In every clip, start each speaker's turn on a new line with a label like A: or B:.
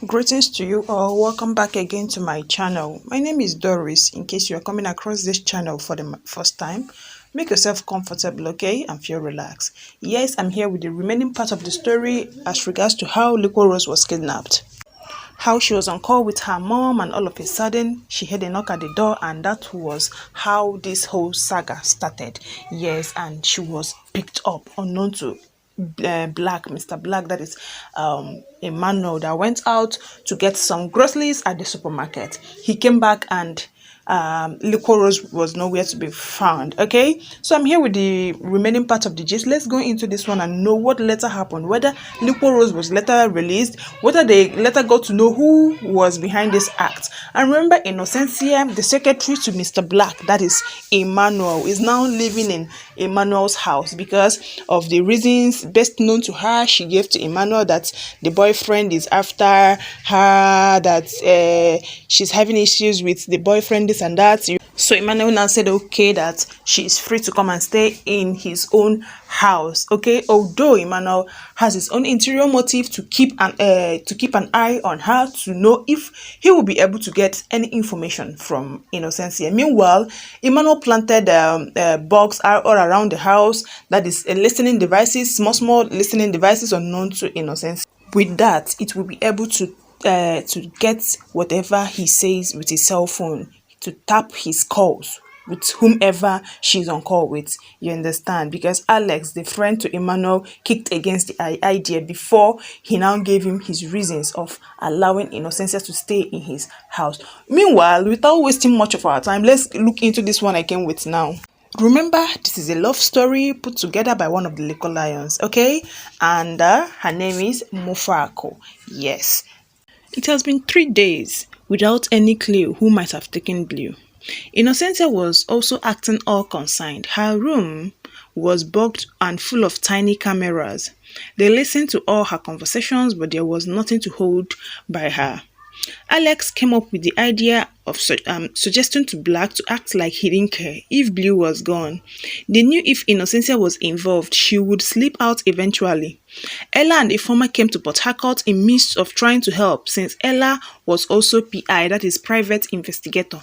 A: Greetings to you all. Welcome back again to my channel. My name is Doris. In case you are coming across this channel for the first time, make yourself comfortable, okay, and feel relaxed. Yes, I'm here with the remaining part of the story as regards to how Liquorose was kidnapped. How she was on call with her mom and all of a sudden she heard a knock at the door, and that was how this whole saga started. Yes, and she was picked up unknown to Mr. Black, that is Emmanuel, that went out to get some groceries at the supermarket. He came back and Liquorose was nowhere to be found. Okay, so I'm here with the remaining part of the gist. Let's go into this one and know what later happened, whether Liquorose was later released, whether they later got to know who was behind this act. And remember, Innocencia, the secretary to Mr. Black, that is Emmanuel, is now living in Emmanuel's house because of the reasons best known to her. She gave to Emmanuel that the boyfriend is after her, that she's having issues with the boyfriend, this and that. So Emmanuel now said okay, that she is free to come and stay in his own house. Okay, although Emmanuel has his own interior motive to keep an eye on her, to know if he will be able to get any information from Innocencia. Meanwhile, Emmanuel planted bugs all around the house, that is listening devices, small listening devices unknown to Innocencia. With that, it will be able to get whatever he says with his cell phone, to tap his calls with whomever she's on call with. You understand? Because Alex, the friend to Emmanuel, kicked against the idea before he now gave him his reasons of allowing Innocencia to stay in his house. Meanwhile, without wasting much of our time, let's look into this one I came with now. Remember, this is a love story put together by one of the Liquor Lions, okay? And her name is Mufaku. Yes. It has been 3 days without any clue who might have taken Blue. Innocencia was also acting all concerned. Her room was bugged and full of tiny cameras. They listened to all her conversations, but there was nothing to hold by her. Alex came up with the idea of suggesting to Black to act like he didn't care if Blue was gone. They knew if Innocencia was involved, she would slip out eventually. Ella and the former came to Port Harcourt in midst of trying to help, since Ella was also PI, that is private investigator.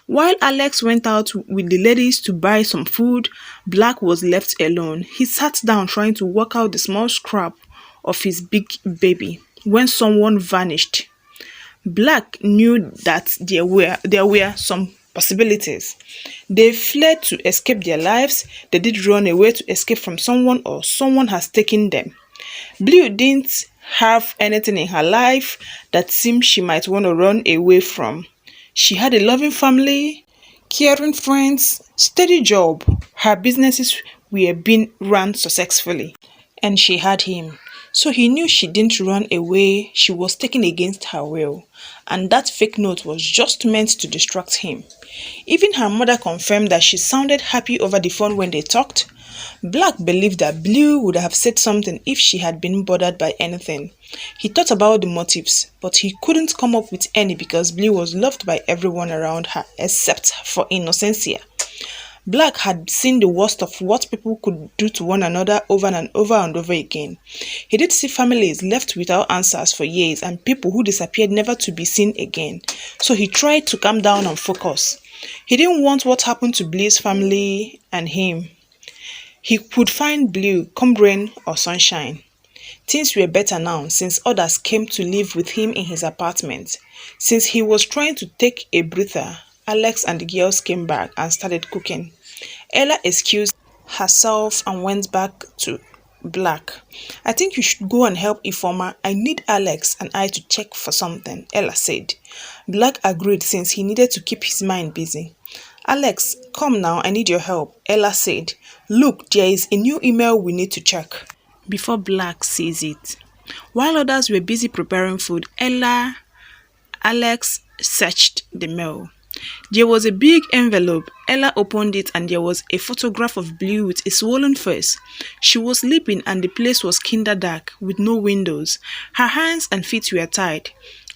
A: While Alex went out with the ladies to buy some food, Black was left alone. He sat down trying to work out the small scrap of his big baby when someone vanished. Black knew that there were some possibilities. They fled to escape their lives. They did run away to escape from someone, or someone has taken them. Blue didn't have anything in her life that seemed she might want to run away from. She had a loving family, caring friends, steady job. Her businesses were being run successfully. And she had him. So he knew she didn't run away, she was taken against her will. And that fake note was just meant to distract him. Even her mother confirmed that she sounded happy over the phone when they talked. Black believed that Blue would have said something if she had been bothered by anything. He thought about the motives, but he couldn't come up with any because Blue was loved by everyone around her except for Innocencia. Black had seen the worst of what people could do to one another over and over again. He did see families left without answers for years and people who disappeared never to be seen again. So he tried to calm down and focus. He didn't want what happened to Blue's family and him. He could find Blue come rain or sunshine. Things were better now since others came to live with him in his apartment. Since he was trying to take a breather, Alex and the girls came back and started cooking. Ella excused herself and went back to Black. I think you should go and help Ifoma. I need Alex and I to check for something, Ella said. Black agreed since he needed to keep his mind busy. Alex, come now, I need your help, Ella said. Look, there is a new email we need to check. Before Black sees it. While others were busy preparing food, Alex searched the mail. There was a big envelope. Ella opened it and there was a photograph of Blue with a swollen face. She was sleeping and the place was kinder dark with no windows. Her hands and feet were tied.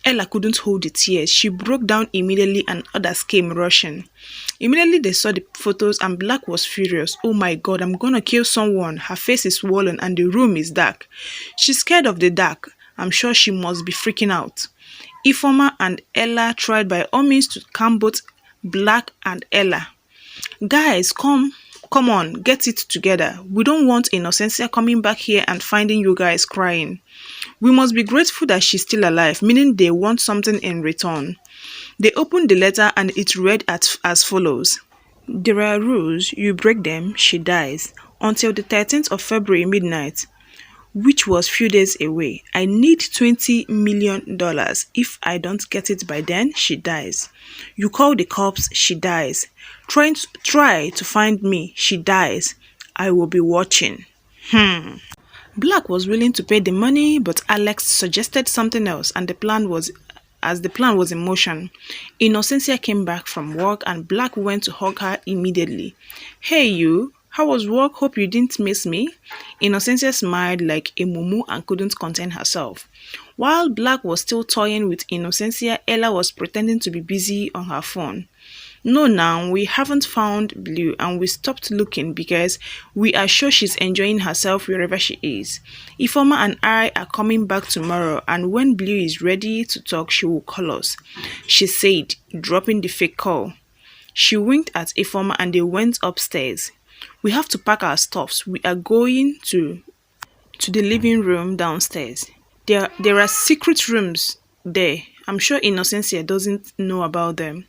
A: Ella couldn't hold the tears. She broke down immediately and others came rushing. Immediately they saw the photos and Black was furious. Oh my God, I'm gonna kill someone. Her face is swollen and the room is dark. She's scared of the dark. I'm sure she must be freaking out. Ifoma and Ella tried by all means to calm both Black and Ella. Guys, come on, get it together. We don't want Innocencia coming back here and finding you guys crying. We must be grateful that she's still alive, meaning they want something in return. They opened the letter and it read as follows. There are rules, you break them, she dies. Until the 13th of February midnight, which was few days away. I need $20 million. If I don't get it by then, she dies. You call the cops, she dies. Try to find me, she dies. I will be watching. Black was willing to pay the money, but Alex suggested something else, and the plan was in motion. Innocencia came back from work and Black went to hug her immediately. Hey you, how was work? Hope you didn't miss me. Innocencia smiled like a mumu and couldn't contain herself. While Black was still toying with Innocencia, Ella was pretending to be busy on her phone. No, now we haven't found Blue and we stopped looking because we are sure she's enjoying herself wherever she is. Ifoma and I are coming back tomorrow and when Blue is ready to talk, she will call us, she said, dropping the fake call. She winked at Ifoma and they went upstairs. We have to pack our stuffs. We are going to the living room downstairs. There are secret rooms there. I'm sure Innocencia doesn't know about them.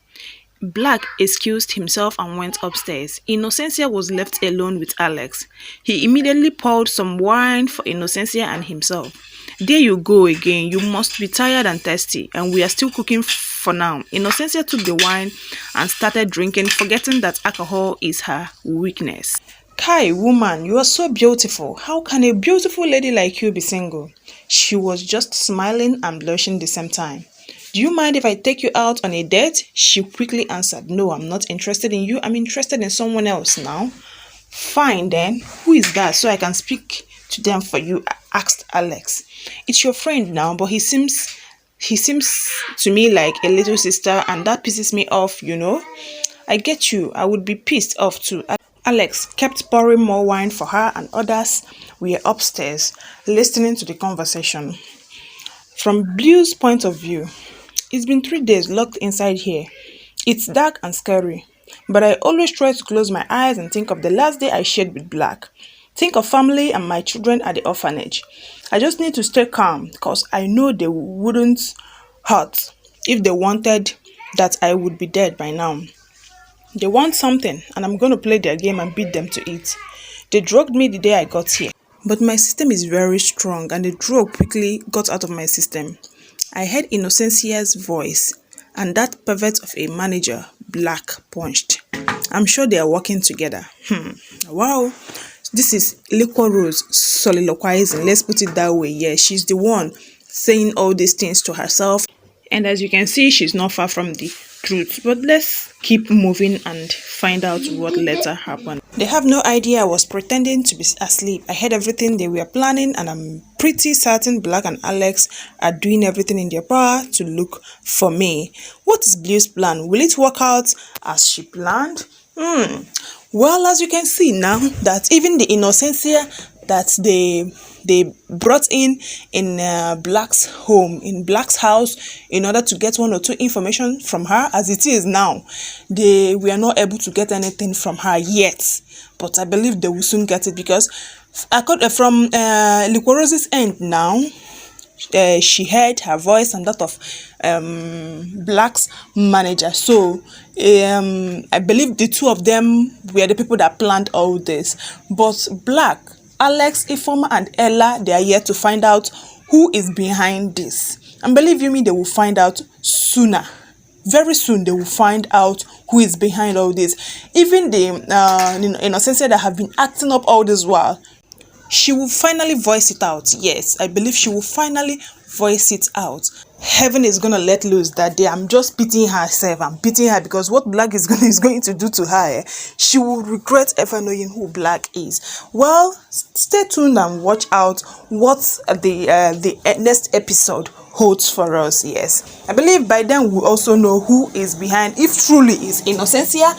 A: Black excused himself and went upstairs. Innocencia was left alone with Alex. He immediately poured some wine for Innocencia and himself. There you go again. You must be tired and thirsty, and we are still cooking for now. Innocencia took the wine and started drinking, forgetting that alcohol is her weakness. Kai, woman, you are so beautiful. How can a beautiful lady like you be single? She was just smiling and blushing the same time. Do you mind if I take you out on a date? She quickly answered, no, I'm not interested in you. I'm interested in someone else now. Fine then. Who is that so I can speak to them for you? Asked Alex. It's your friend now, but he seems to me like a little sister and that pisses me off, you know. I get you. I would be pissed off too. Alex kept pouring more wine for her and others were upstairs listening to the conversation. From Blue's point of view, it's been 3 days locked inside here. It's dark and scary, but I always try to close my eyes and think of the last day I shared with Black. Think of family and my children at the orphanage. I just need to stay calm because I know they wouldn't hurt. If they wanted that, I would be dead by now. They want something and I'm going to play their game and beat them to it. They drugged me the day I got here. But my system is very strong and the drug quickly got out of my system. I heard Innocencia's voice and that pervert of a manager, Black, punched. I'm sure they are working together. Wow. This is Liquorose soliloquizing. Let's put it that way. Yeah, she's the one saying all these things to herself. And as you can see, she's not far from the truth. But let's keep moving and find out what later happened. They have no idea I was pretending to be asleep. I heard everything they were planning and I'm pretty certain Black and Alex are doing everything in their power to look for me. What is Blue's plan? Will it work out as she planned? Well, as you can see now that even the Innocencia that they brought in Black's home, in Black's house, in order to get 1 or 2 information from her, as it is now, we are not able to get anything from her yet. But I believe they will soon get it because from Liquorose's end now, she heard her voice and that of Black's manager. So I believe the two of them were the people that planned all this. But Black, Alex, Ifoma and Ella, they are yet to find out who is behind this. And believe you me, they will find out sooner. Very soon they will find out who is behind all this. Even the Innocencia that have been acting up all this while, she will finally voice it out. Yes, I believe she will finally voice it out. Heaven is going to let loose that day. I'm just pitying herself. I'm pitying her because what Black is going to do to her, she will regret ever knowing who Black is. Well, stay tuned and watch out what the next episode holds for us. Yes, I believe by then we'll also know who is behind, if truly is Innocencia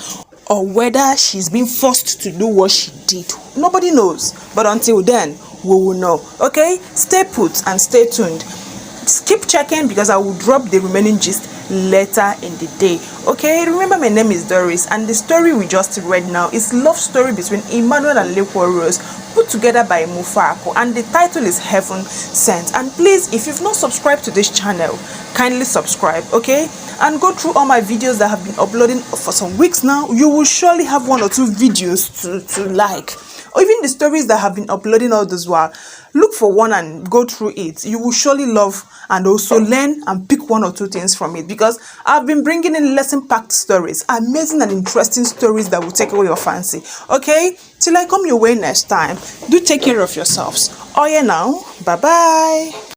A: or whether she's been forced to do what she did. Nobody knows. But until then, we will know. Okay? Stay put and stay tuned. Just keep checking because I will drop the remaining gist later in the day. Okay, remember my name is Doris, and the story we just read now is love story between Emmanuel and Liquorose, put together by Mufaku, and the title is Heaven Sent. And please, if you've not subscribed to this channel, kindly subscribe, okay, and go through all my videos that have been uploading for some weeks now. You will surely have 1 or 2 videos to like, or even the stories that have been uploading all this while. Look for one and go through it. You will surely love and also learn and pick 1 or 2 things from it, because I've been bringing in lesson-packed stories, amazing and interesting stories that will take away your fancy. Okay, till I come your way next time, do take care of yourselves. Oh yeah, now, bye bye.